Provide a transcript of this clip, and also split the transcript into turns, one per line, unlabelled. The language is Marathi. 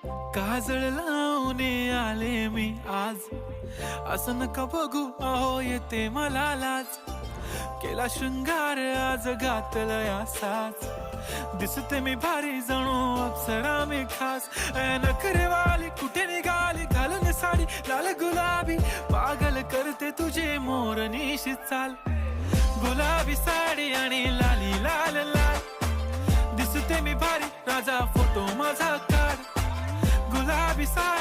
काजळ लावून आले मी आज, असं नका बघू अहो येते मला लाज. केला शृंगार आज घातला साज, दिसते मी भारी जणू अप्सरा मी खास. नखरेवाली कुठे निघाली घालून साडी लाल गुलाबी, पागल करते तुझे मोरनीशी चाल. गुलाबी साडी आणि लाली लाल लाल, दिसते मी भारी राजा फोटो माझा काढ. गुलाबी साडी